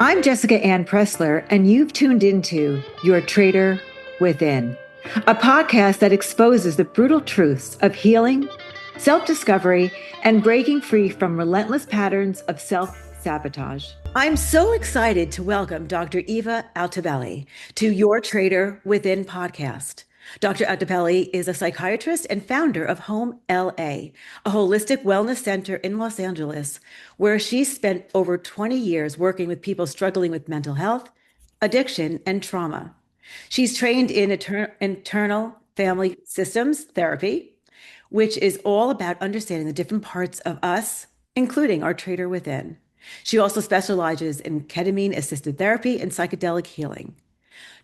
I'm Jessica Anne Pressler, and you've tuned into Your Traitor Within, a podcast that exposes the brutal truths of healing, self-discovery, and breaking free from relentless patterns of self-sabotage. I'm so excited to welcome Dr. Eva Altobelli to Your Traitor Within podcast. Dr. Altobelli is a psychiatrist and founder of Home LA, a holistic wellness center in Los Angeles, where she spent over 20 years working with people struggling with mental health, addiction, and trauma. She's trained in internal family systems therapy, which is all about understanding the different parts of us, including our traitor within. She also specializes in ketamine-assisted therapy and psychedelic healing.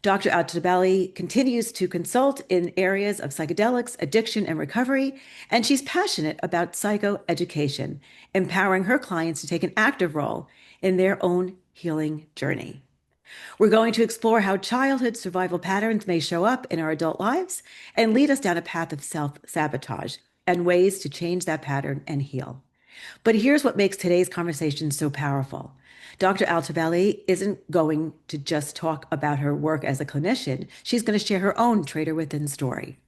Dr. Altobelli continues to consult in areas of psychedelics, addiction, and recovery, and she's passionate about psychoeducation, empowering her clients to take an active role in their own healing journey. We're going to explore how childhood survival patterns may show up in our adult lives and lead us down a path of self-sabotage and ways to change that pattern and heal. But here's what makes today's conversation so powerful. Dr. Altobelli isn't going to just talk about her work as a clinician. She's going to share her own Traitor Within story.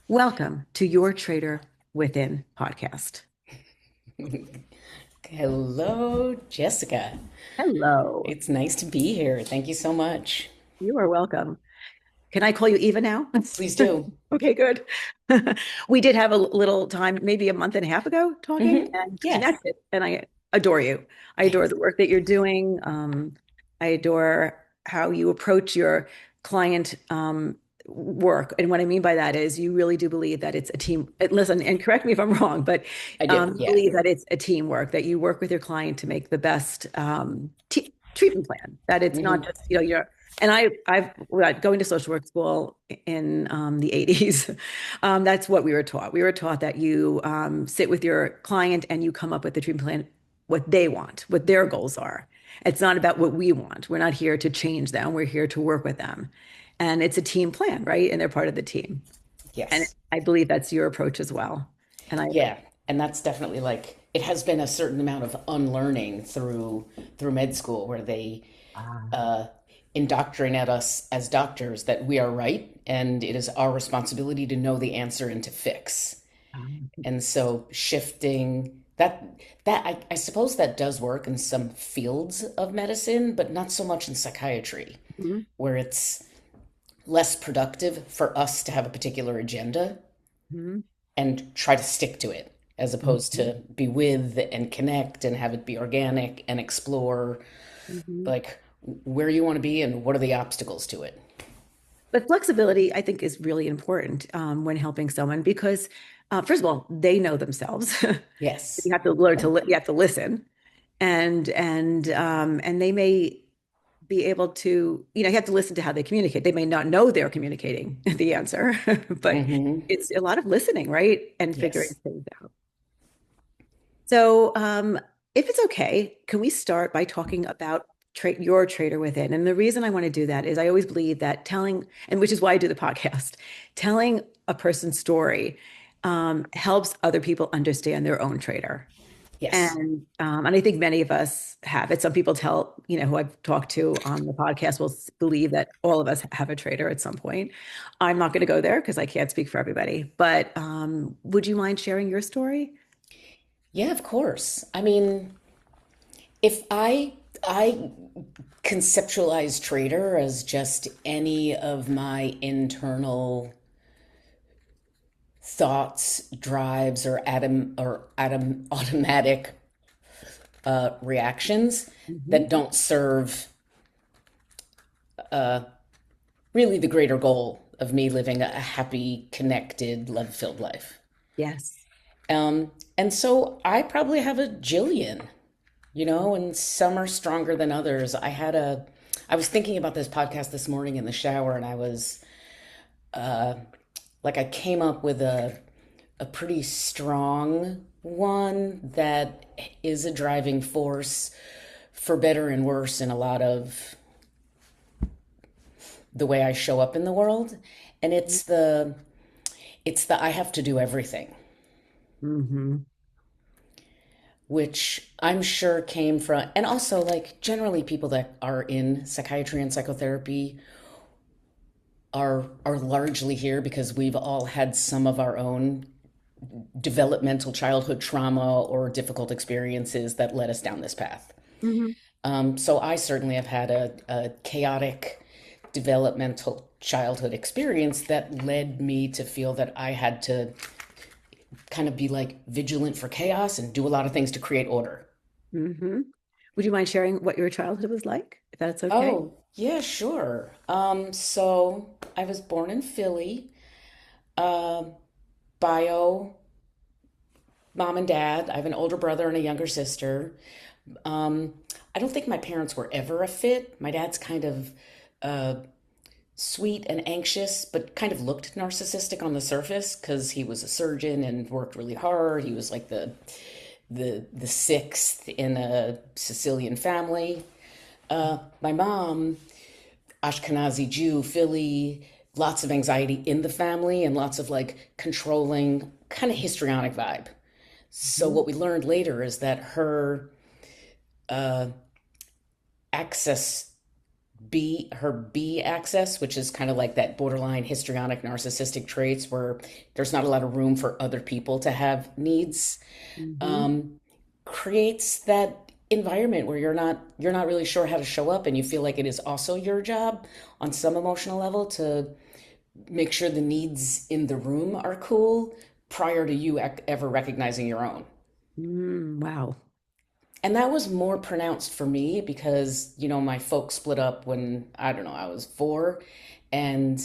Welcome to Your Traitor Within podcast. Hello, Jessica. Hello. It's nice to be here. Thank you so much. You are welcome. Can I call you Eva now? Please do. Okay, good. We did have a little time, maybe a month and a half ago, talking and Yes. connected. And I adore you. I adore the work that you're doing. I adore how you approach your client work. And what I mean by that is you really do believe that it's a team. Listen, and correct me if I'm wrong, but I do, yeah. believe that it's a teamwork, that you work with your client to make the best treatment plan, that it's not just, you're. And I've going to social work school in the 80s. That's what we were taught. We were taught that you sit with your client and you come up with the treatment plan, what they want, what their goals are. It's not about what we want. We're not here to change them. We're here to work with them. And it's a team plan, right? And they're part of the team. Yes. And I believe that's your approach as well. Yeah, and that's definitely it has been a certain amount of unlearning through med school where they indoctrinate us as doctors that we are right and it is our responsibility to know the answer and to fix. And so shifting that I suppose that does work in some fields of medicine, but not so much in psychiatry, where it's less productive for us to have a particular agenda and try to stick to it, as opposed to be with and connect and have it be organic and explore where you want to be and what are the obstacles to it. But flexibility, I think, is really important when helping someone because, first of all, they know themselves. Yes. You have to learn you have to listen, and they may be able to, you have to listen to how they communicate. They may not know they're communicating the answer, but it's a lot of listening, right? And figuring things out. So, if it's okay, can we start by talking about your traitor within? And the reason I want to do that is I always believe that telling, and which is why I do the podcast, telling a person's story helps other people understand their own traitor. Yes. And I think many of us have it. Some people who I've talked to on the podcast will believe that all of us have a traitor at some point. I'm not going to go there because I can't speak for everybody. But would you mind sharing your story? Yeah, of course. I mean, if I conceptualize traitor as just any of my internal thoughts, drives, or automatic reactions that don't serve really the greater goal of me living a happy, connected, love-filled life. Yes. And so I probably have a jillion, and some are stronger than others. I was thinking about this podcast this morning in the shower, and I was I came up with a pretty strong one that is a driving force for better and worse in a lot of the way I show up in the world. And it's the I have to do everything. which I'm sure came from, and also like generally people that are in psychiatry and psychotherapy are largely here because we've all had some of our own developmental childhood trauma or difficult experiences that led us down this path. Hmm. So I certainly have had a chaotic developmental childhood experience that led me to feel that I had to kind of be like vigilant for chaos and do a lot of things to create order. Hmm. Would you mind sharing what your childhood was like, if that's okay? Oh, yeah, sure. So I was born in Philly, uh, bio mom and dad. I have an older brother and a younger sister. Um, I don't think my parents were ever a fit. My dad's kind of uh, sweet and anxious, but kind of looked narcissistic on the surface because he was a surgeon and worked really hard. He was like the sixth in a Sicilian family. My mom, Ashkenazi Jew, Philly, lots of anxiety in the family and lots of like controlling, kind of histrionic vibe. So Mhm. what we learned later is that her uh, access her B access, which is kind of like that borderline histrionic narcissistic traits where there's not a lot of room for other people to have needs, Mhm. um, creates that environment where you're not really sure how to show up, and you feel like it is also your job on some emotional level to make sure the needs in the room are cool prior to you ever recognizing your own. Wow. And that was more pronounced for me because, my folks split up when, I don't know, I was 4. And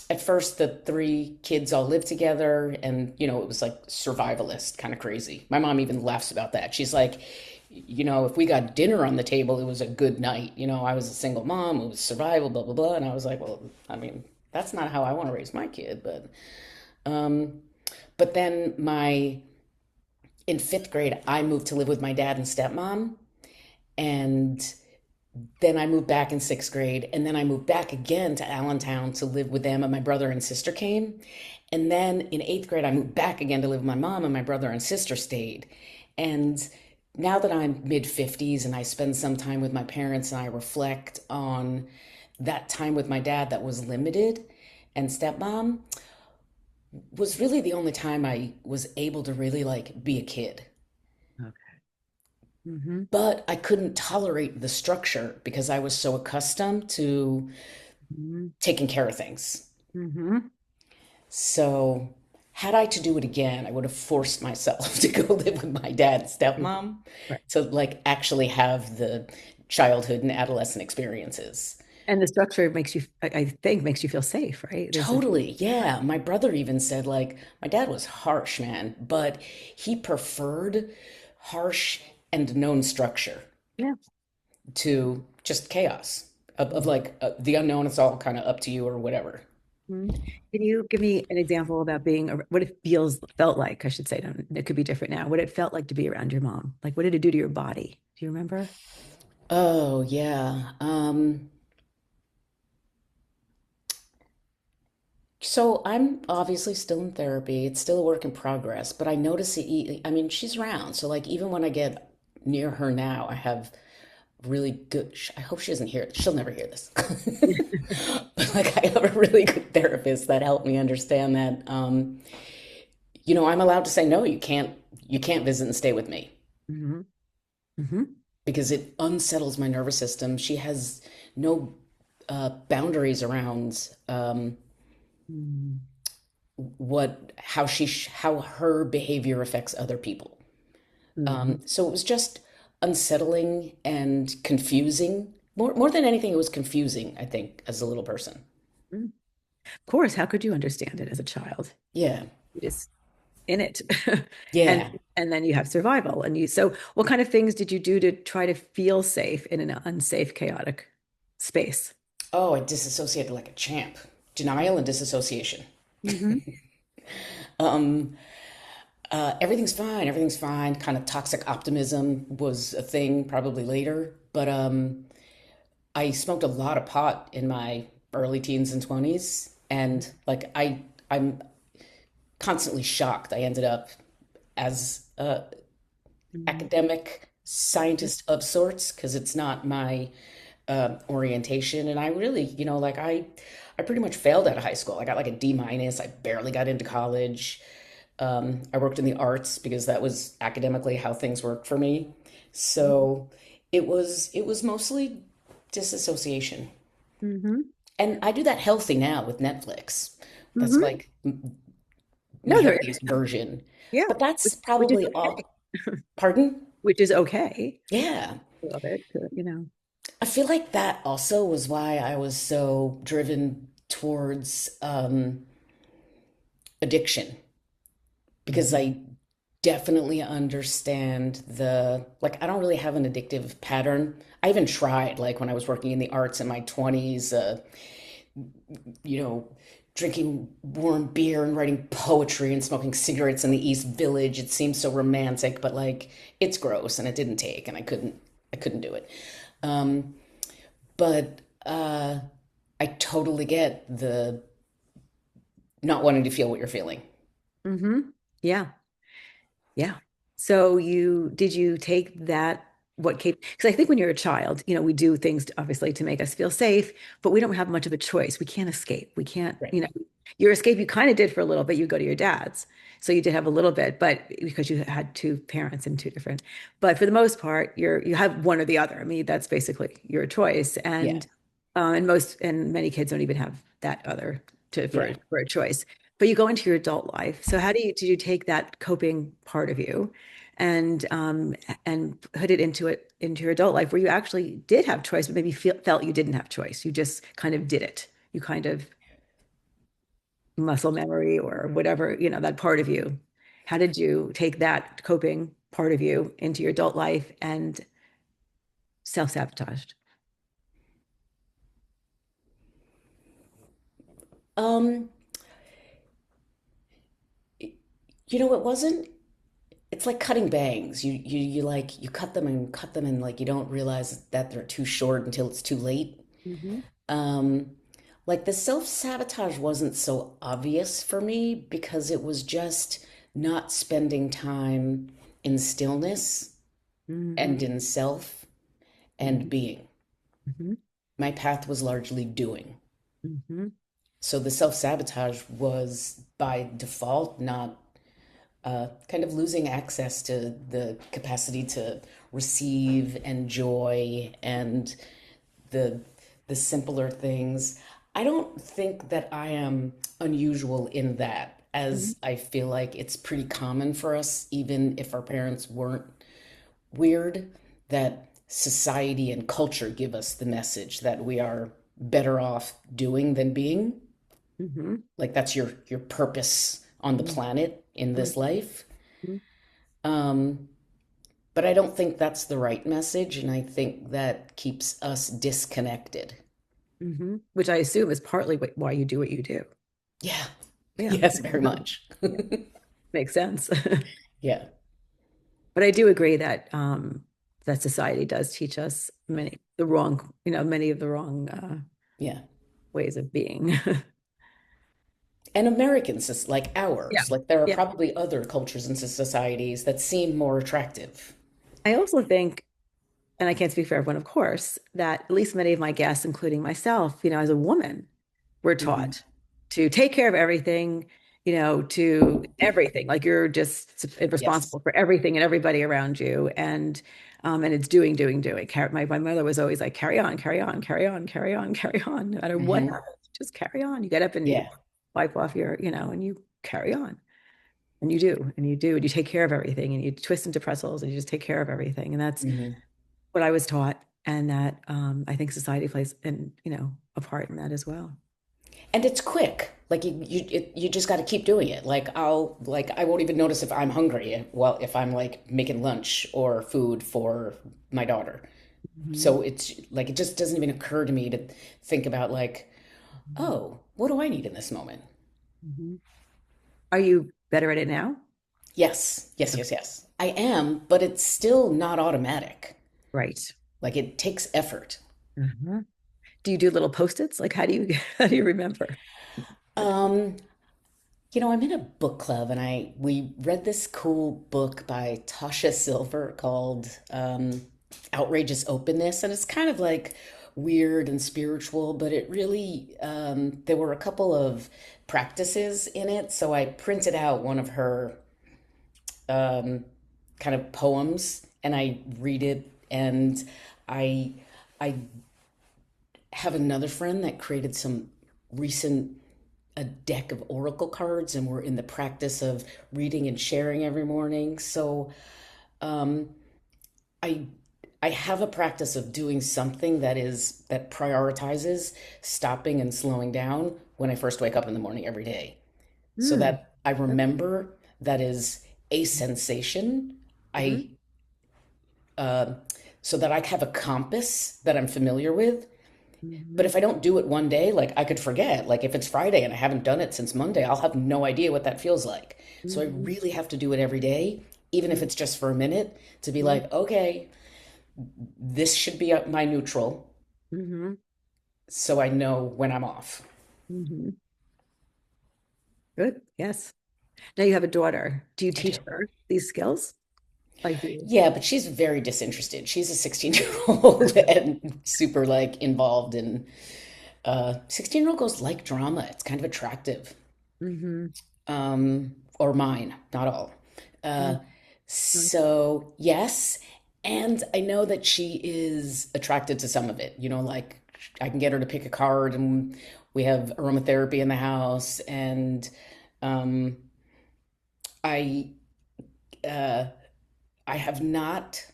at first, the 3 kids all lived together. And, it was like survivalist, kind of crazy. My mom even laughs about that. She's like, if we got dinner on the table, it was a good night. I was a single mom, it was survival, blah, blah, blah. And I was like, well, I mean, that's not how I want to raise my kid. But then in 5th grade, I moved to live with my dad and stepmom. And then I moved back in 6th grade. And then I moved back again to Allentown to live with them. And my brother and sister came. And then in 8th grade, I moved back again to live with my mom, and my brother and sister stayed. And now that I'm mid 50s and I spend some time with my parents and I reflect on that time with my dad that was limited and stepmom, was really the only time I was able to really like be a kid. Okay. Hmm. But I couldn't tolerate the structure because I was so accustomed to Hmm. taking care of things. Hmm. So, had I to do it again, I would have forced myself to go live with my dad and stepmom Right. to like actually have the childhood and adolescent experiences. And the structure makes you, I think, makes you feel safe, right? There's a, Totally. Yeah. My brother even said, like, my dad was harsh, man, but he preferred harsh and known structure yeah. to just chaos of like the unknown. It's all kind of up to you or whatever. Mhm. Can you give me an example about being, what it felt like, I should say, it could be different now, what it felt like to be around your mom? Like, what did it do to your body? Do you remember? Oh, yeah. So I'm obviously still in therapy. It's still a work in progress, but I notice it. I mean, she's around. So like even when I get near her now, I have really good. I hope she doesn't hear it. She'll never hear this. But like I have a really good therapist that helped me understand that. I'm allowed to say no. You can't visit and stay with me Hmm. Hmm. because it unsettles my nervous system. She has no boundaries around. How her behavior affects other people. Hmm. So it was just unsettling and confusing. More than anything, it was confusing, I think, as a little person. Of course, how could you understand it as a child? Yeah. You're just in it. And Yeah. and then you have survival. And so what kind of things did you do to try to feel safe in an unsafe, chaotic space? Oh, I disassociated like a champ. Denial and disassociation. Hmm. Um, everything's fine. Everything's fine. Kind of toxic optimism was a thing probably later. But I smoked a lot of pot in my early teens and 20s. And like I'm constantly shocked. I ended up as Mhm. academic scientist of sorts because it's not my orientation. And I really, like I pretty much failed out of high school. I got like a D minus. I barely got into college. I worked in the arts because that was academically how things worked for me. So it was mostly disassociation. Mhm. And I do that healthy now with Netflix. That's Mhm. like the No, there healthiest version. yeah, But that's which is probably okay. all. Pardon? Which is okay. Yeah. I love it, you know. I feel like that also was why I was so driven towards addiction because Mhm. I definitely understand I don't really have an addictive pattern. I even tried, like when I was working in the arts in my 20s, you know, drinking warm beer and writing poetry and smoking cigarettes in the East Village. It seems so romantic, but like it's gross and it didn't take and I couldn't do it. Um, but I totally get the not wanting to feel what you're feeling. Mhm. Yeah. Yeah. So did you take that what came because I think when you're a child, we do things obviously to make us feel safe, but we don't have much of a choice. We can't escape. We can't, Right. your escape you kind of did for a little bit. You go to your dad's. So you did have a little bit, but because you had two parents and two different, but for the most part, you have one or the other. I mean, that's basically your choice. Yeah. And many kids don't even have that other Yeah. for a choice. But you go into your adult life. So how did you take that coping part of you and put it into your adult life where you actually did have choice, but maybe felt you didn't have choice. You just kind of did it. You kind of muscle memory or whatever, that part of you. How did you take that coping part of you into your adult life and self-sabotaged? Um, it wasn't. It's like cutting bangs. You cut them and like you don't realize that they're too short until it's too late. Hmm. Um, like the self-sabotage wasn't so obvious for me because it was just not spending time in stillness Hmm. and in self and Hmm. being. Hmm. My path was largely doing. Hmm. So the self-sabotage was by default not kind of losing access to the capacity to receive and joy and the the simpler things. I don't think that I am unusual in that, Hmm. as I feel like it's pretty common for us, even if our parents weren't weird, that society and culture give us the message that we are better off doing than being. Hmm. Like that's your purpose on the planet in this life. Um, but I don't think that's the right message, and I think that keeps us disconnected. Hmm. Which I assume is partly why you do what you do. Yeah. Yeah. Yes, very much. Yeah. Makes sense. Yeah. But I do agree that that society does teach us many of the wrong Yeah. ways of being. And Americans, is like Yeah. ours, like there are Yeah. probably other cultures and societies that seem more attractive. I also think, and I can't speak for everyone, of course, that at least many of my guests, including myself, as a woman, we're Hmm. taught to take care of everything, to everything. Like you're just Yes. responsible for everything and everybody around you. And it's doing, doing, doing. My mother was always like, carry on, carry on, carry on, carry on, carry on. No matter what Hmm. happens, just carry on. You get up and you Yeah. wipe off and you carry on. And you do, and you take care of everything, and you twist into pretzels, and you just take care of everything. And that's Hmm. what I was taught, and that I think society plays a part in that as well. And it's quick. Like you just got to keep doing it. I won't even notice if I'm hungry. Well, if I'm like making lunch or food for my daughter. Mhm. So it's like it just doesn't even occur to me to think about like, oh, what do I need in this moment? Mhm. Are you better at it now? Yes, yes, Okay. yes, yes. I am, but it's still not automatic. Right. Like it takes effort. Mhm. Do you do little post-its? Like how do you how do you remember? Um, I'm in a book club and I we read this cool book by Tasha Silver called Outrageous Openness, and it's kind of like weird and spiritual, but it really there were a couple of practices in it, so I printed out one of her um, kind of poems and I read it, and I I have another friend that created some recent a deck of oracle cards, and we're in the practice of reading and sharing every morning. So um, I I have a practice of doing something that prioritizes stopping and slowing down when I first wake up in the morning every day, so Mm. that I remember that is a sensation. Mm-hmm. I uh, so that I have a compass that I'm familiar with. But Mm-hmm. if I don't do it one day, like I could forget. Like if it's Friday and I haven't done it since Monday, I'll have no idea what that feels like. So I Mm-hmm. really have to do it every day, even if it's just for a minute, to be Mm-hmm. like, okay, this should be my neutral, Mm-hmm. so I know when I'm off. Mm-hmm. Good. Yes. Now you have a daughter. Do you I do. teach her these skills? Like, do you? Yeah, but she's very disinterested. She's a 16-year-old and super like involved in 16-year-old girls like drama. It's kind of attractive. Mm-hmm. Or mine, not all. Uh, so yes, and I know that she is attracted to some of it. Like I can get her to pick a card, and we have aromatherapy in the house, and um, I uh, I have not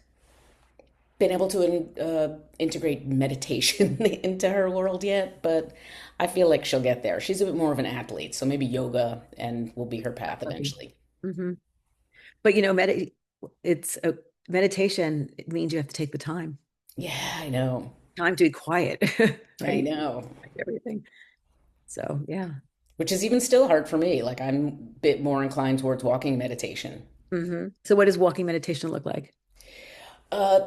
been able to integrate meditation into her world yet, but I feel like she'll get there. She's a bit more of an athlete, so maybe yoga and will be her path eventually. Mm-hmm. But it's a meditation. It means you have to take the Yeah, I know. time to be quiet, I right? know. Like everything. So yeah. Which is even still hard for me. Like I'm a bit more inclined towards walking meditation. So what does walking meditation look like?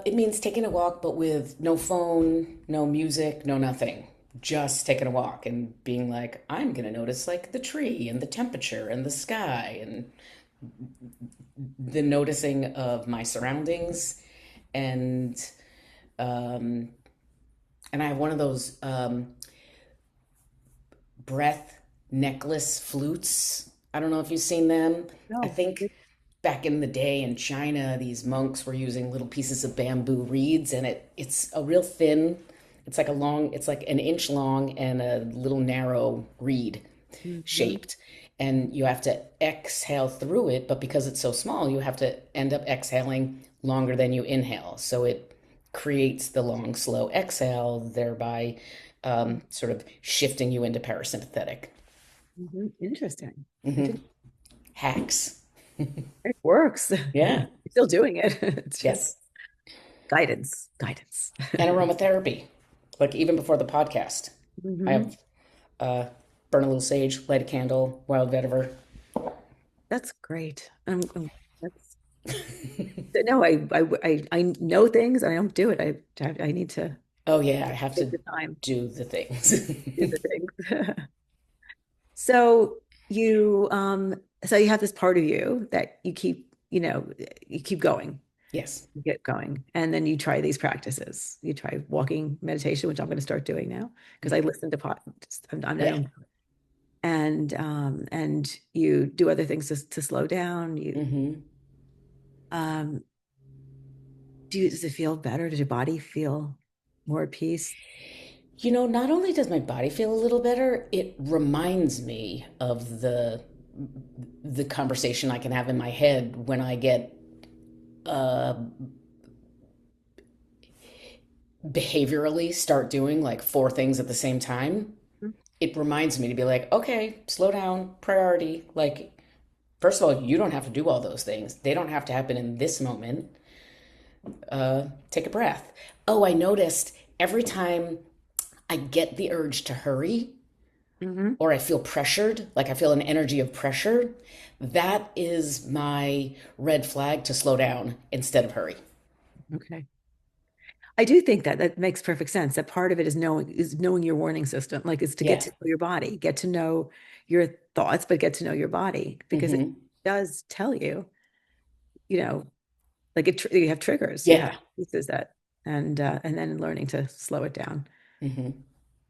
It means taking a walk, but with no phone, no music, no nothing. Just taking a walk and being like, I'm gonna notice like the tree and the temperature and the sky and the noticing of my surroundings. And um, and I have one of those breath necklace flutes. I don't know if you've seen them. I No. think back in the day in China, these monks were using little pieces of bamboo reeds, and it's a real thin. It's like an inch long and a little narrow reed Mm-hmm. shaped. And you have to exhale through it, but because it's so small, you have to end up exhaling longer than you inhale. So it creates the long, slow exhale, thereby sort of shifting you into parasympathetic. Mm-hmm. Interesting. I Hmm. didn't. Hacks. It works. Yeah. You're still doing it. It's just Yes. guidance. Guidance. And aromatherapy. Like even before the podcast, I Hmm. have uh, burn a little sage, light a candle, wild vetiver. That's great. That's no, I know things. I don't do it. I need to Oh yeah, I have take to the time do the things. to do the things. So you have this part of you that you keep going, Yes. you get going, and then you try these practices. You try walking meditation, which I'm going to start doing now because I listen to I Yeah. don't, and you do other things to slow down. Hmm. Um, does it feel better? Does your body feel more at peace? Not only does my body feel a little better, it reminds me of the conversation I can have in my head when I get uh, behaviorally start doing like four things at the same time. It reminds me to be like, okay, slow down, priority. Like, first of all, you don't have to do all those things. They don't have to happen in this moment. Take a breath. Oh, I noticed every time I get the urge to hurry Mm-hmm. or I feel pressured, like I feel an energy of pressure, that is my red flag to slow down instead of hurry. Okay. I do think that that makes perfect sense. That part of it is knowing your warning system, like is to get Yeah. to know your body, get to know your thoughts, but get to know your body because it Hmm. does tell you, you know, like you have triggers, you have Yeah. pieces that, and then learning to slow it down. Hmm.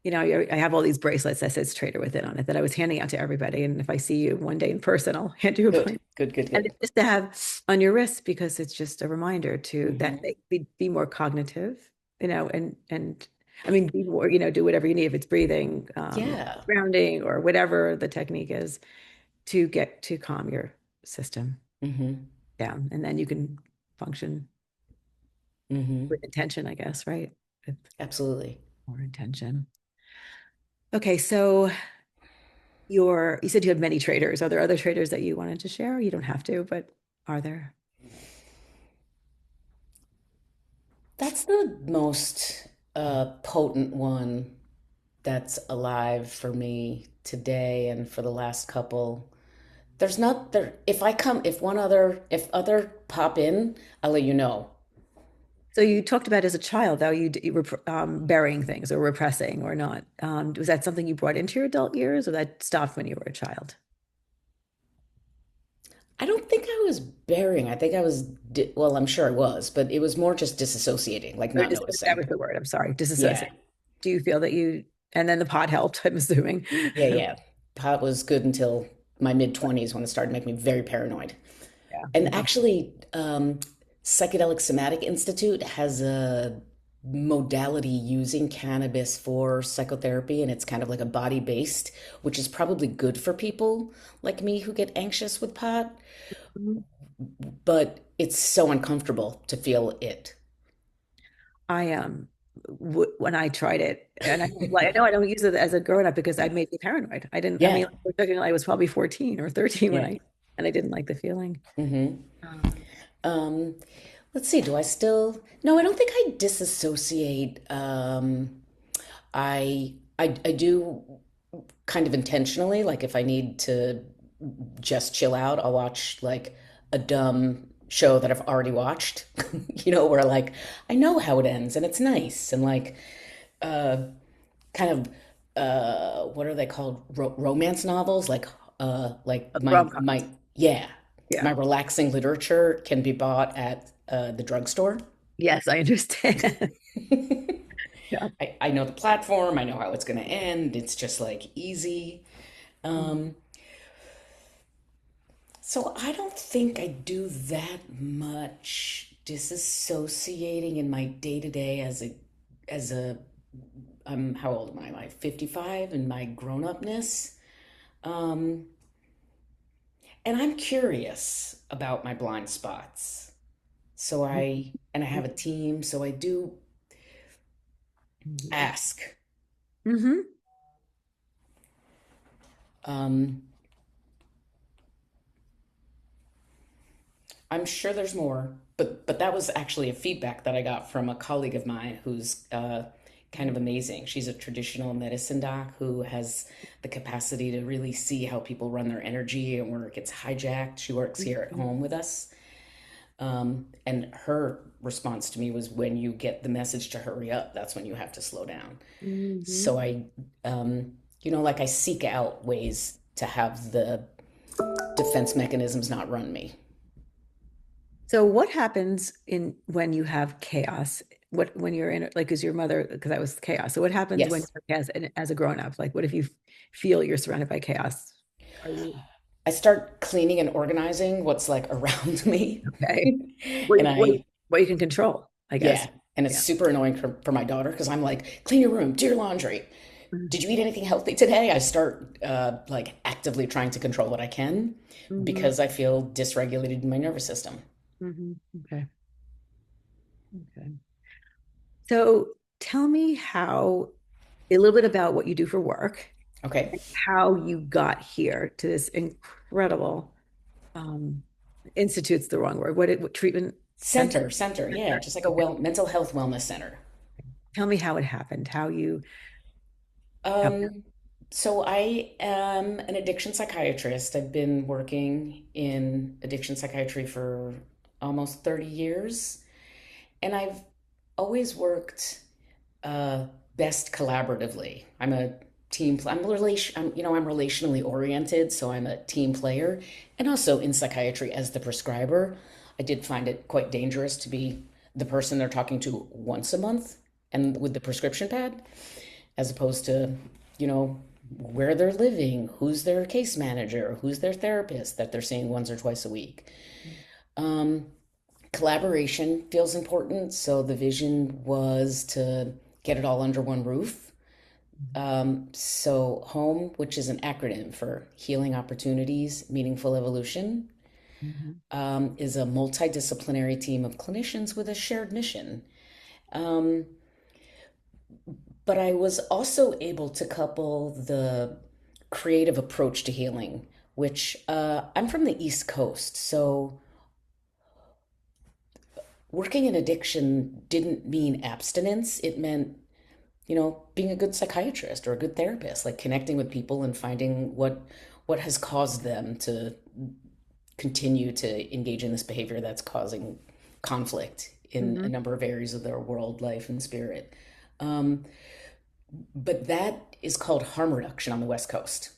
I have all these bracelets that says Traitor Within on it that I was handing out to everybody. And if I see you one day in person, I'll hand you a Good, bracelet. good, good, And good. it's just to have on your wrist because it's just a reminder to that Hmm. be more cognitive, and I mean, be more, do whatever you need if it's breathing, Yeah. grounding, or whatever the technique is to get to calm your system Hmm. down. And then you can function Hmm. with intention, I guess, right? With Absolutely. more intention. Okay, so you said you had many traders. Are there other traders that you wanted to share? You don't have to, but are there? That's the most potent one that's alive for me today and for the last couple. There's not there. If I come, if other pop in, I'll let you know. So you talked about as a child how you were burying things or repressing or not. Was that something you brought into your adult years, or that stopped when you were a child? I don't think I was bearing. I think I was, well, I'm sure I was, but it was more just disassociating, like Or not that noticing. was the word. I'm sorry, Yeah. disassociate. Do you feel that and then the pod helped, I'm assuming. Yeah, yeah. Pot was good until my mid 20s when it started making me very paranoid. Yeah. And Mhm. actually, Psychedelic Somatic Institute has a modality using cannabis for psychotherapy, and it's kind of like a body-based, which is probably good for people like me who get anxious with pot, but it's so uncomfortable to feel it. I when I tried it, and I know I don't use it as a grown up because I made me paranoid. I didn't. I mean, Yeah, I was probably 14 or 13 yeah. and I didn't like the feeling. Hmm. Um, Um, let's see, do I still? No, I don't think I disassociate. I do kind of intentionally, like if I need to just chill out, I'll watch like a dumb show that I've already watched, where like I know how it ends and it's nice and like uh kind of what are they called? Romance novels, like my rom-coms. yeah, Yeah. my relaxing literature can be bought at the drugstore. Yes, I understand. Yeah. I know the platform, I know how it's going to end. It's just like easy. Um, so I don't think I do that much disassociating in my day to day as a how old am I? Am I 55 in my grown upness? Um, and I'm curious about my blind spots. And I have a team, so I do ask. Mm-hmm. Um, I'm sure there's more, but that was actually a feedback that I got from a colleague of mine who's kind of amazing. She's a traditional medicine doc who has the capacity to really see how people run their energy and where it gets hijacked. She works here at home with us. And her response to me was, when you get the message to hurry up, that's when you have to slow down. Mm-hmm. So like I seek out ways to have the defense mechanisms not run me. So what happens in when you have chaos? What when you're in it, like, is your mother, because that was chaos. So what happens when Yes. as a grown up? Like, what if you feel you're surrounded by chaos? Are you I start cleaning and organizing what's like around me. okay? What And you, what you, I, what you can control, I guess. yeah. And it's Yeah. super annoying for my daughter because I'm like, clean your room, do your laundry. Did you Mhm. eat anything healthy today? I start like actively trying to control what I can Mhm. because I feel dysregulated in my nervous system. Mhm. Okay. Okay. So tell me a little bit about what you do for work, Okay. how you got here to this incredible um institute's the wrong word. What treatment center? Center. Yeah. Center? Just like a Okay. mental health wellness center. Tell me how it happened, how Um, so I am an addiction psychiatrist. I've been working in addiction psychiatry for almost 30 years. And I've always worked uh, best collaboratively. I'm a I'm relationally oriented, so I'm a team player. And also in psychiatry as the prescriber, I did find it quite dangerous to be the person they're talking to once a month and with the prescription pad, as opposed to, where they're living, who's their case manager, who's their therapist that they're seeing once or twice a week. Um, Collaboration feels important, so the vision was to get it all under one roof. So HOME, which is an acronym for Healing Opportunities, Meaningful Evolution, Mhm. is a multidisciplinary team of clinicians with a shared mission. Um, but I was also able to couple the creative approach to healing, which I'm from the East Coast, so working in addiction didn't mean abstinence. It meant, being a good psychiatrist or a good therapist, like connecting with people and finding what has caused them to continue to engage in this behavior that's causing conflict in a Mhm. number of areas of their world, life, and spirit. Um, but that is called harm reduction on the West Coast.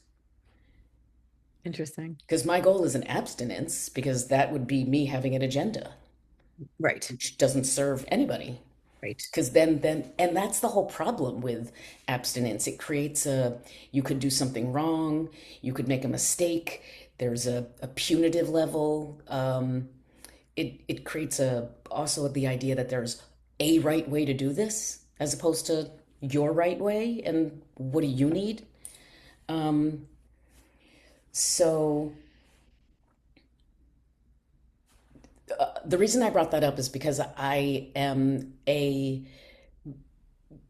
Interesting. Because my goal is an abstinence, because that would be me having an agenda, Right. which doesn't serve anybody. Right. Because then and that's the whole problem with abstinence. It creates you could do something wrong, you could make a mistake, there's a punitive level. It creates also the idea that there's a right way to do this as opposed to your right way, and what do you need. So the reason I brought that up is because I am a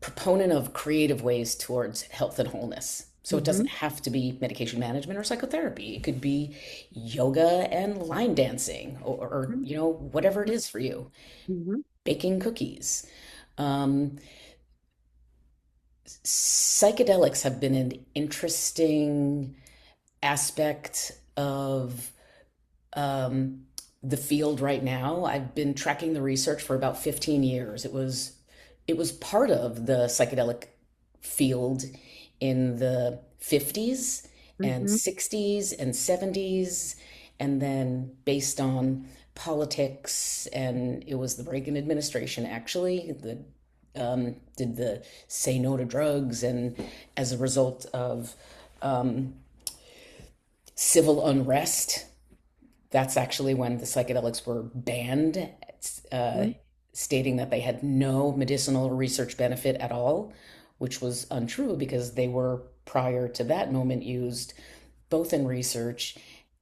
proponent of creative ways towards health and wholeness. So it doesn't Mhm. have to be medication management or psychotherapy. It could be yoga and line dancing, or Mhm. whatever it is for you. Mhm. Baking cookies. Um, Psychedelics have been an interesting aspect of um, the field right now. I've been tracking the research for about 15 years. It was part of the psychedelic field in the 50s and Mhm. 60s and 70s, and then based on politics, and it was the Reagan administration actually that did the say no to drugs, and as a result of um, civil unrest, that's actually when the psychedelics were banned, uh, Mhm. stating that they had no medicinal research benefit at all, which was untrue because they were, prior to that moment, used both in research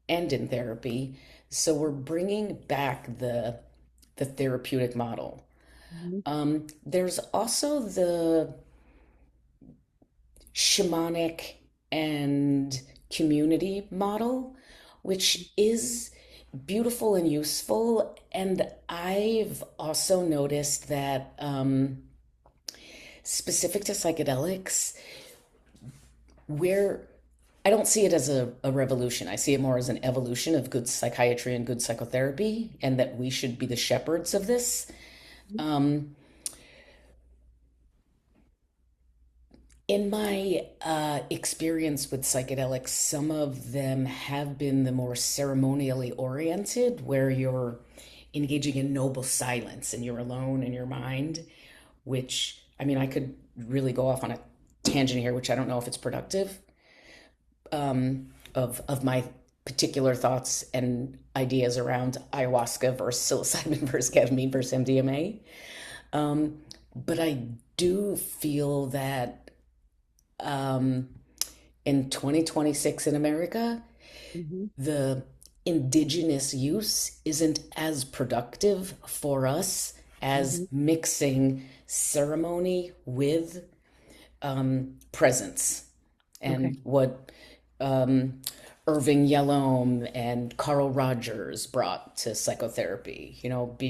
and in therapy. So we're bringing back the therapeutic model. Mhm. There's also the shamanic and community model, which is beautiful and useful. And I've also noticed that, specific to psychedelics, where I don't see it as a revolution. I see it more as an evolution of good psychiatry and good psychotherapy, and that we should be the shepherds of this. Um, In my experience with psychedelics, some of them have been the more ceremonially oriented, where you're engaging in noble silence and you're alone in your mind, which, I mean, I could really go off on a tangent here, which I don't know if it's productive, of my particular thoughts and ideas around ayahuasca versus psilocybin versus ketamine versus MDMA. But I do feel that um, in 2026 in America, Mhm. the indigenous use isn't as productive for us as Mhm. mixing ceremony with presence. Okay. And what um, Irving Yalom and Carl Rogers brought to psychotherapy,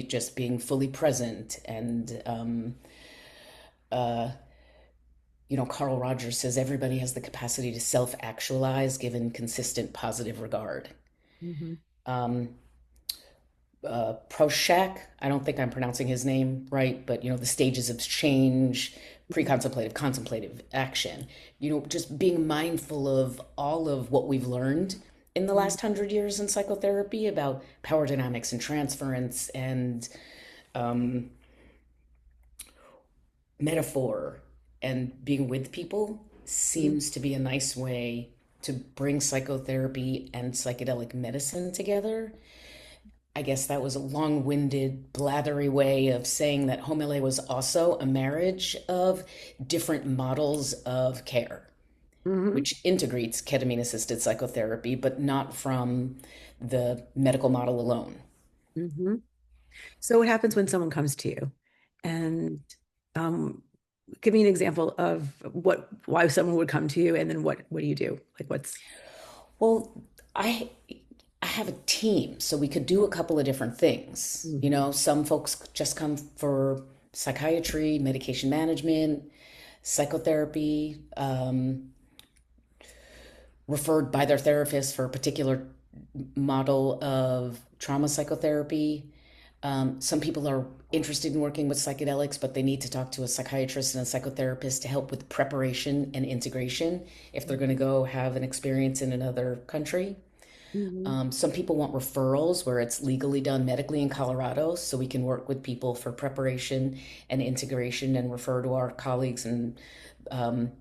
just being fully present. And Carl Rogers says everybody has the capacity to self actualize given consistent positive regard. Mhm. Um, Proshak. I don't think I'm pronouncing his name right, but the stages of change, pre-contemplative, contemplative action. Just being mindful of all of what we've learned in the last 100 years in psychotherapy about power dynamics and transference and um, metaphor and being with people seems to be a nice way to bring psychotherapy and psychedelic medicine together. I guess that was a long winded, blathery way of saying that Home LA was also a marriage of different models of care, Mm-hmm. which integrates ketamine assisted psychotherapy, but not from the medical model alone. Mm-hmm. So what happens when someone comes to you and um, give me an example of why someone would come to you and then what do you do? Like what's Well, I I have a team, so we could do a couple of different things. Mhm. Some folks just come for psychiatry, medication management, psychotherapy, referred by their therapist for a particular model of trauma psychotherapy. Some people are interested in working with psychedelics, but they need to talk to a psychiatrist and a psychotherapist to help with preparation and integration if they're going to go have an experience in another country. Mhm. Some people want referrals where it's legally done medically in Colorado, so we can work with people for preparation and integration and refer to our colleagues and um,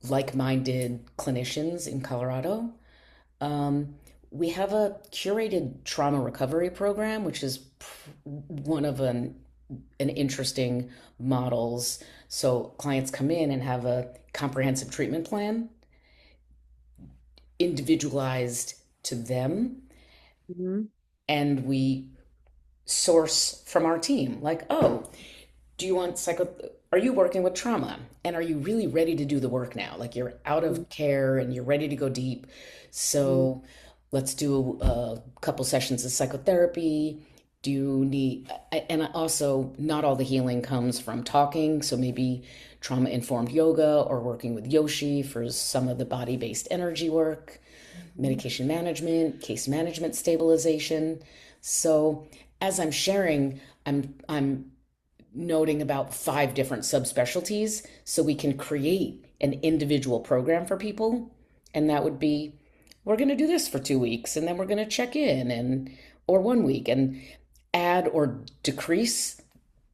like minded clinicians in Colorado. Um, we have a curated trauma recovery program, which is one of an interesting models. So clients come in and have a comprehensive treatment plan, individualized to them, Mhm. and we source from our team. Like, oh, do you want are you working with trauma and are you really ready to do the work now? Like you're out Mhm. of care and you're ready to go deep. Mhm. So let's do a couple sessions of psychotherapy. Do you need, and also not all the healing comes from talking, so maybe trauma informed yoga or working with yoshi for some of the body based energy work, Mhm. medication management, case management stabilization. So as I'm sharing, I'm noting about 5 different subspecialties so we can create an individual program for people. And that would be, we're going to do this for 2 weeks and then we're going to check in and or 1 week and add or decrease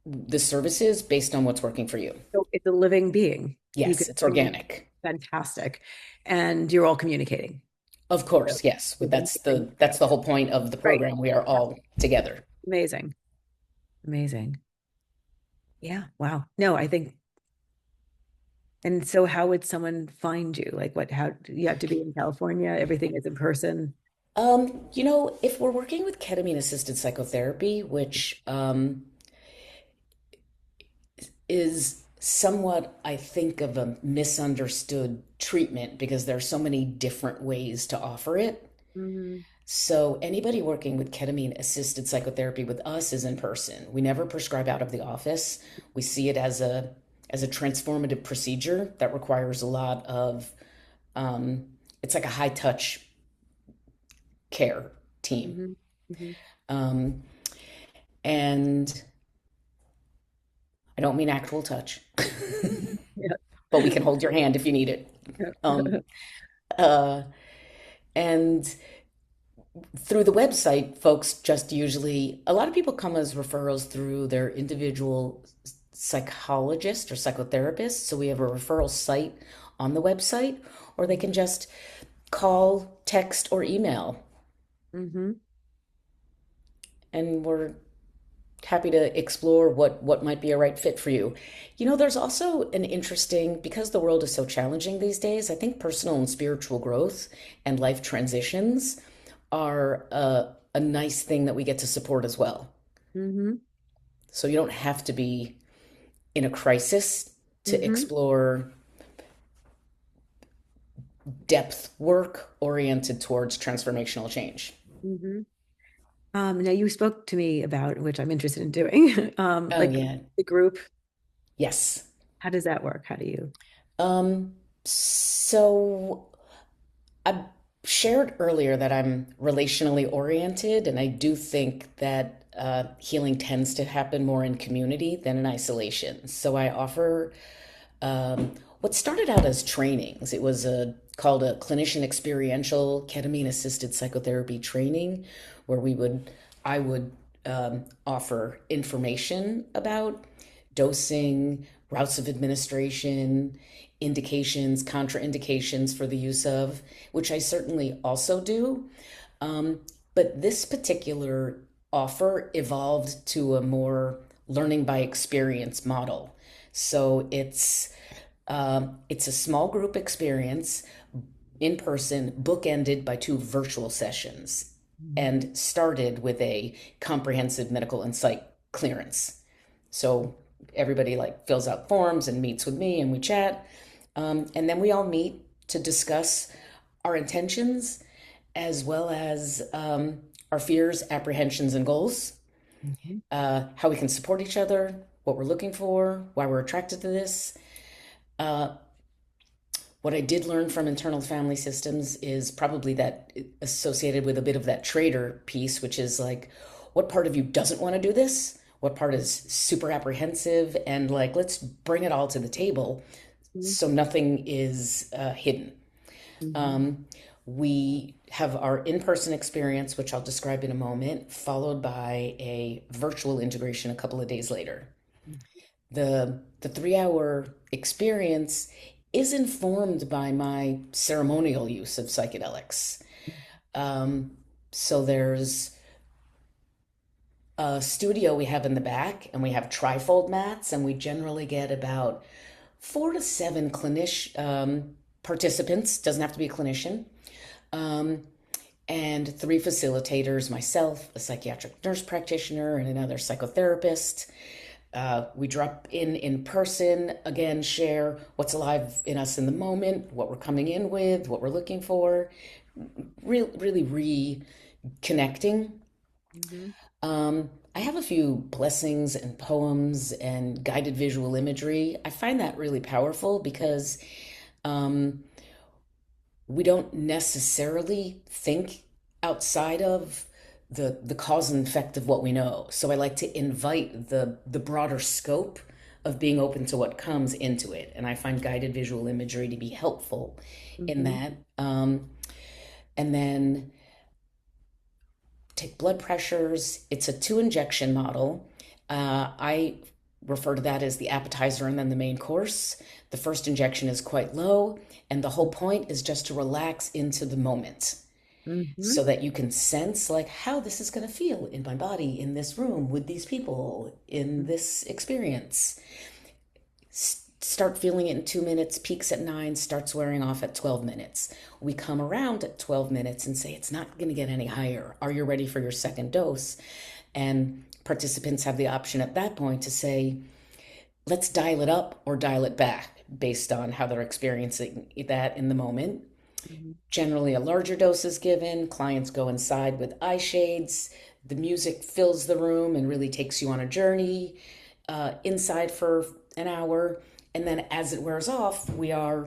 the services based on what's working for you. So it's a living being. You Yes, can it's organic. fantastic. And you're all communicating. Of So course, yes. it's amazing. That's the whole point of the Right. program. We are all together. Amazing. Amazing. Yeah. Wow. No, I think and so how would someone find you? Like how you have to be in California, everything is in person. If we're working with ketamine assisted psychotherapy, which is somewhat, I think, of a misunderstood treatment because there are so many different ways to offer it. Mhm. So, anybody working with ketamine assisted psychotherapy with us is in person. We never prescribe out of the office. We see it as a transformative procedure that requires a lot of it's like a high touch care team. Mhm. Mhm. Um, and I don't mean actual touch, Yeah. but we can hold your hand if you need it. Um, uh, and through the website, folks just usually, a lot of people come as referrals through their individual psychologist or psychotherapist. So we have a referral site on the website, or they can just call, text, or email, Mhm. and we're happy to explore what might be a right fit for you. There's also an interesting, because the world is so challenging these days, I think personal and spiritual growth and life transitions are a nice thing that we get to support as well. Mhm. So you don't have to be in a crisis to Mhm. explore depth work oriented towards transformational change. Mhm. Now you spoke to me about which I'm interested in doing. Oh, Like yeah. the group, Yes. how does that work? How do you? Um, so I shared earlier that I'm relationally oriented, and I do think that healing tends to happen more in community than in isolation. So I offer what started out as trainings. It was called a clinician experiential ketamine-assisted psychotherapy training, where I would offer information about dosing, routes of administration, indications, contraindications for the use of, which I certainly also do. Um, but this particular offer evolved to a more learning by experience model. So it's a small group experience in person, bookended by two virtual sessions, and started with a comprehensive medical and psych clearance. So everybody like fills out forms and meets with me and we chat. And then we all meet to discuss our intentions as well as our fears, apprehensions, and goals, Mhm. how we can support each other, what we're looking for, why we're attracted to this. Uh, what I did learn from internal family systems is probably that associated with a bit of that traitor piece, which is like, what part of you doesn't want to do this? What part is super apprehensive? And like, let's bring it all to the table so nothing is hidden. Mhm. Um, we have our in-person experience, which I'll describe in a moment, followed by a virtual integration a couple of days later. The 3 hour experience is informed by my ceremonial use of psychedelics. Um, so there's a studio we have in the back, and we have trifold mats, and we generally get about 4 to 7 clinician participants. Doesn't have to be a clinician. Um, and 3 facilitators, myself, a psychiatric nurse practitioner, and another psychotherapist. We drop in person, again, share what's alive in us in the moment, what we're coming in with, what we're looking for, really reconnecting. Mhm. I have a few blessings and poems and guided visual imagery. I find that really powerful because um, we don't necessarily think outside of the cause and effect of what we know. So I like to invite the broader scope of being open to what comes into it, and I find guided visual imagery to be helpful in Mhm. that. And then take blood pressures. It's a 2 injection model. I refer to that as the appetizer and then the main course. The first injection is quite low, and the whole point is just to relax into the moment Mhm. so that you can sense like how this is going to feel in my body, in this room, with these people, in this experience. Start feeling it in 2 minutes, peaks at 9, starts wearing off at 12 minutes. We come around at 12 minutes and say, it's not going to get any higher. Are you ready for your second dose? And participants have the option at that point to say, let's dial it up or dial it back based on how they're experiencing that in the moment. Mhm. Generally, a larger dose is given. Clients go inside with eye shades. The music fills the room and really takes you on a journey inside for an hour. And then as it wears off, we are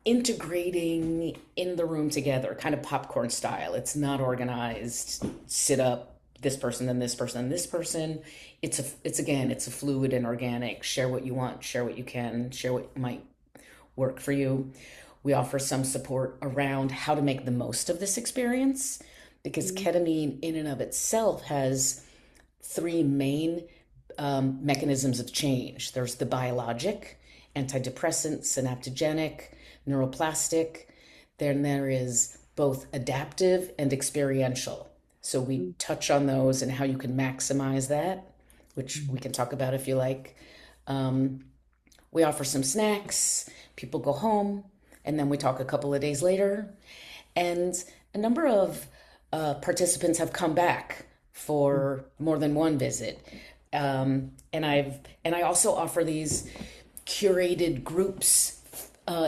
integrating in the room together, kind of popcorn style. It's not organized, sit up, this person, then this person, then this person. It's a fluid and organic. Share what you want, share what you can, share what might work for you. We offer some support around how to make the most of this experience because Mhm. ketamine, in and of itself, has 3 main mechanisms of change. There's the biologic, antidepressant, synaptogenic, neuroplastic. Then there is both adaptive and experiential. So we touch on those and how you can maximize that, which we can talk about if you like. Um, we offer some snacks, people go home, and then we talk a couple of days later. And a number of participants have come back for more than one visit. And I also offer these curated groups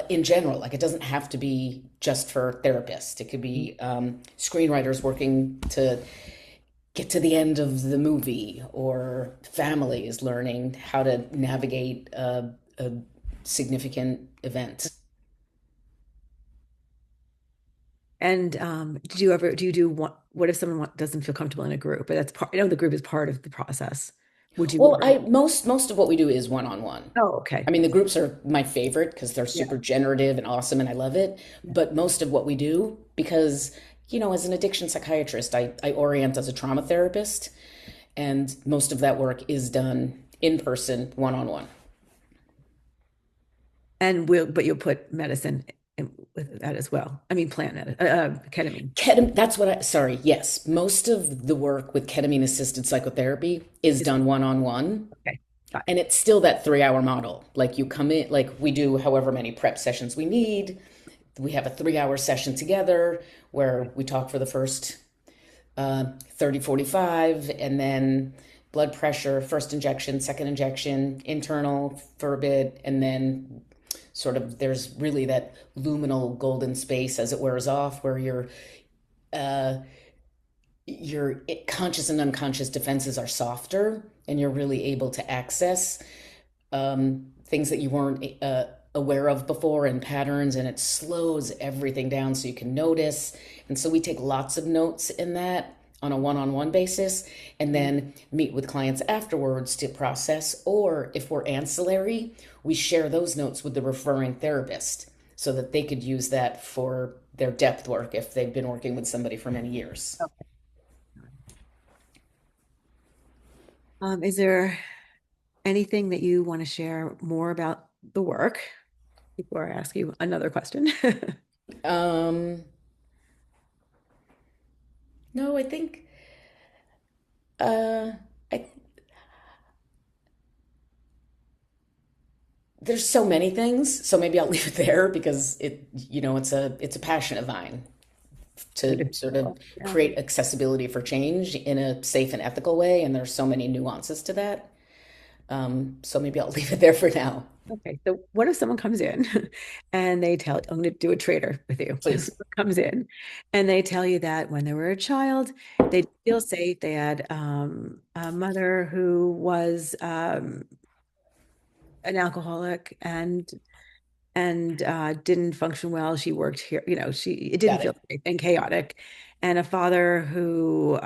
in general. Like it doesn't have to be just for therapists. It could be screenwriters working to get to the end of the movie, or families learning how to navigate a significant event. And do you do what if someone doesn't feel comfortable in a group? But that's part, I know the group is part of the process. Would you Well, ever? I most of what we do is one-on-one. Oh, I okay. mean, the groups are my favorite because they're Yeah. super generative and awesome and I love it. Yeah. But most of what we do, because, as an addiction psychiatrist, I orient as a trauma therapist, and most of that work is done in person, one-on-one. But you'll put medicine in with that as well. I mean, plant medicine, ketamine. That's what sorry, yes. Most of the work with ketamine-assisted psychotherapy is Is done one-on-one. okay. Got And it's still that 3 hour model. Like you come in, like we do however many prep sessions we need. We have a 3 hour session together where we talk for the first 30, 45, and then blood pressure, first injection, second injection, internal for a bit, and then sort of there's really that luminal golden space as it wears off where uh, your conscious and unconscious defenses are softer and you're really able to access things that you weren't aware of before and patterns, and it slows everything down so you can notice. And so we take lots of notes in that on a one-on-one basis and then meet with clients afterwards to process, or if we're ancillary, we share those notes with the referring therapist so that they could use that for their depth work if they've been working with somebody for many years. Okay. Is there anything that you want to share more about the work before I ask you another question? um no, I think uh I there's so many things, so maybe I'll leave it there because it's a passion of mine to sort of Yeah. create accessibility for change in a safe and ethical way, and there's so many nuances to that. So maybe I'll leave it there for now. Okay, so what if someone comes in and they tell, I'm going to do a traitor with you. Please. Someone comes in and they tell you that when they were a child, they didn't feel safe. They had a mother who was an alcoholic and didn't function well. She worked here, she it didn't Got feel it. safe and chaotic, and a father who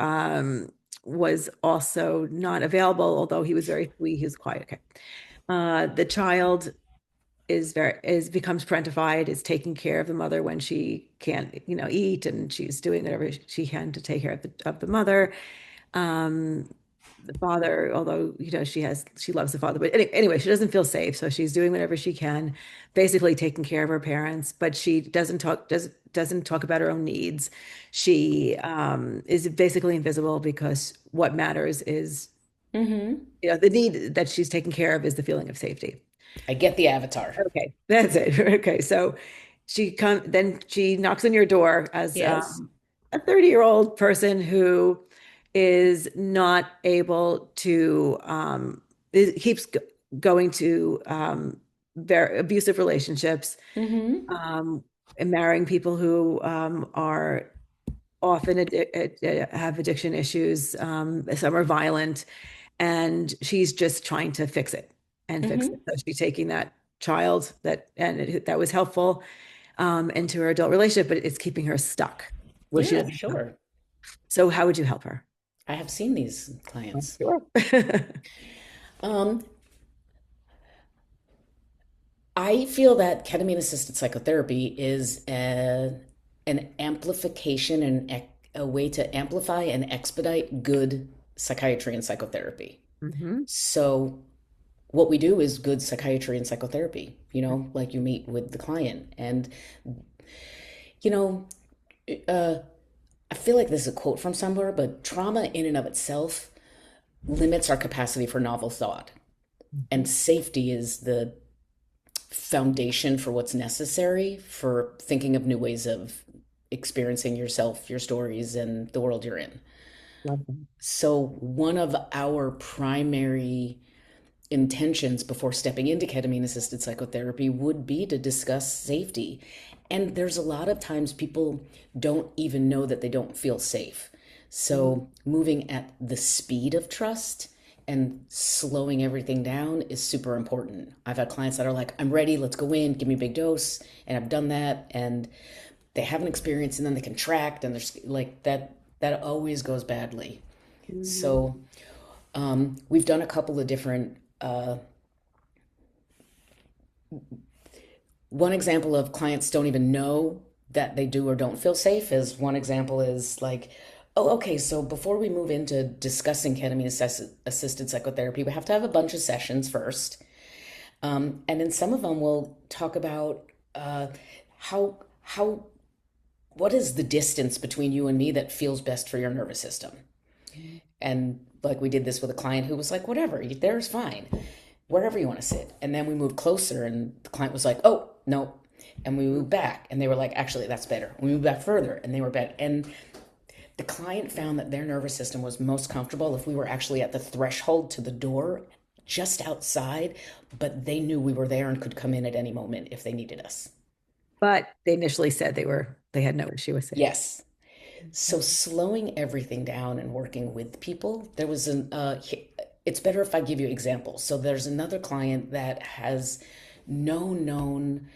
was also not available, although he was very sweet. He was quiet. Okay. The child is becomes parentified, is taking care of the mother when she can't, eat, and she's doing whatever she can to take care of the mother. Um, the father, although she loves the father, but anyway, she doesn't feel safe, so she's doing whatever she can, basically taking care of her parents, but she doesn't talk about her own needs. She is basically invisible because what matters is, Mm-hmm. the need that she's taking care of is the feeling of safety. I get the avatar. Okay, that's it. Okay, so then she knocks on your door as Yes. a 30-year-old person who is not able to keeps going to very abusive relationships, Mm-hmm. and marrying people who are often have addiction issues. Some are violent, and she's just trying to fix it and fix it. Mm-hmm. So she's taking that child that was helpful into her adult relationship, but it's keeping her stuck where she Yeah, doesn't know. sure. So how would you help her? I have seen these clients. Sure. Um, I feel that ketamine assisted psychotherapy is an amplification and a way to amplify and expedite good psychiatry and psychotherapy. Hmm. So, what we do is good psychiatry and psychotherapy, like you meet with the client. And, you know, uh, I feel like this is a quote from somewhere, but trauma in and of itself limits our capacity for novel thought. And safety is the foundation for what's necessary for thinking of new ways of experiencing yourself, your stories, and the world you're in. Love them. So, one of our primary intentions before stepping into ketamine assisted psychotherapy would be to discuss safety. And there's a lot of times people don't even know that they don't feel safe. Mhm. So, moving at the speed of trust and slowing everything down is super important. I've had clients that are like, I'm ready, let's go in, give me a big dose. And I've done that. And they have an experience and then they contract, and there's like that always goes badly. Mhm. So we've done a couple of different one example of clients don't even know that they do or don't feel safe is one example is like, oh, okay, so before we move into discussing ketamine assisted psychotherapy, we have to have a bunch of sessions first. And in some of them, we'll talk about how what is the distance between you and me that feels best for your nervous system. And like we did this with a client who was like, whatever, there's fine, wherever you want to sit. And then we moved closer, and the client was like, oh, no. And we moved back, and they were like, actually, that's better. We moved back further, and they were better. And the client found that their nervous system was most comfortable if we were actually at the threshold to the door, just outside, but they knew we were there and could come in at any moment if they needed us. But they initially said they had no issue with it. Yes. So slowing everything down and working with people, there was it's better if I give you examples. So there's another client that has no known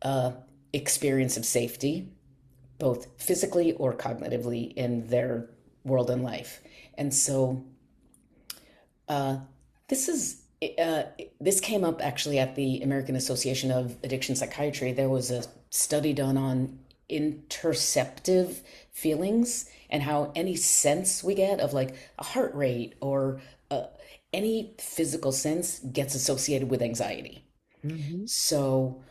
uh, experience of safety, both physically or cognitively in their world and life. And so uh, this is this came up actually at the American Association of Addiction Psychiatry. There was a study done on interceptive feelings and how any sense we get of like a heart rate or any physical sense gets associated with anxiety. Hmm. So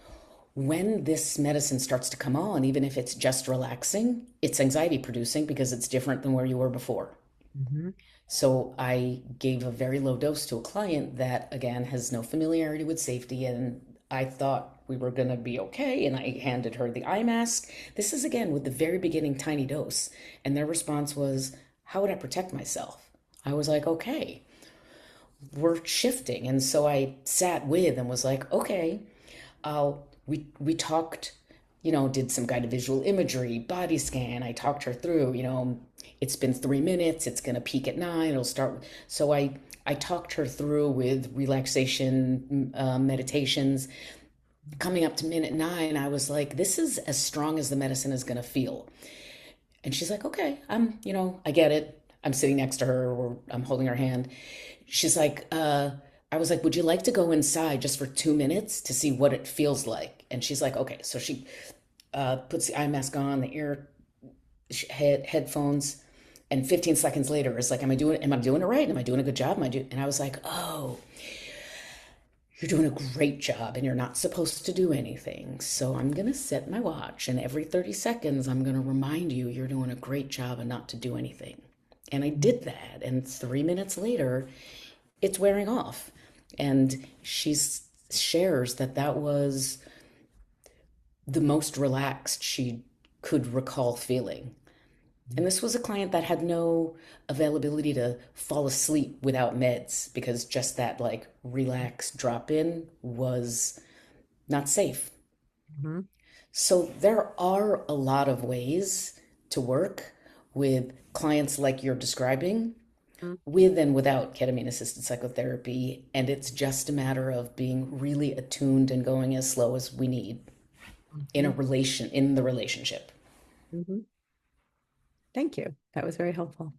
when this medicine starts to come on, even if it's just relaxing, it's anxiety producing because it's different than where you were before. Hmm. So I gave a very low dose to a client that, again, has no familiarity with safety. And I thought we were going to be okay. And I handed her the eye mask. This is, again, with the very beginning tiny dose. And their response was, how would I protect myself? I was like, okay, we're shifting. And so I sat with and was like, okay, we talked, did some guided visual imagery, body scan. I talked her through, it's been 3 minutes, it's going to peak at 9, it'll start. So I talked her through with relaxation meditations. Coming up to minute 9, I was like, this is as strong as the medicine is going to feel. And she's like, okay, I get it. I'm sitting next to her or I'm holding her hand. She's like, I was like, would you like to go inside just for 2 minutes to see what it feels like? And she's like, okay. So she puts the eye mask on, the headphones, and 15 seconds later is like, am I doing it right? Am I doing a good job? And I was like, oh, you're doing a great job and you're not supposed to do anything. So I'm going to set my watch, and every 30 seconds, I'm going to remind you you're doing a great job and not to do anything. And I did that. And 3 minutes later, it's wearing off. And she shares that that was the most relaxed she could recall feeling. And this was a client that had no availability to fall asleep without meds because just that like relax drop in was not safe. Hmm. So there are a lot of ways to work with clients like you're describing, with and without ketamine assisted psychotherapy. And it's just a matter of being really attuned and going as slow as we need Hmm. in the relationship. Hmm. Thank you. That was very helpful.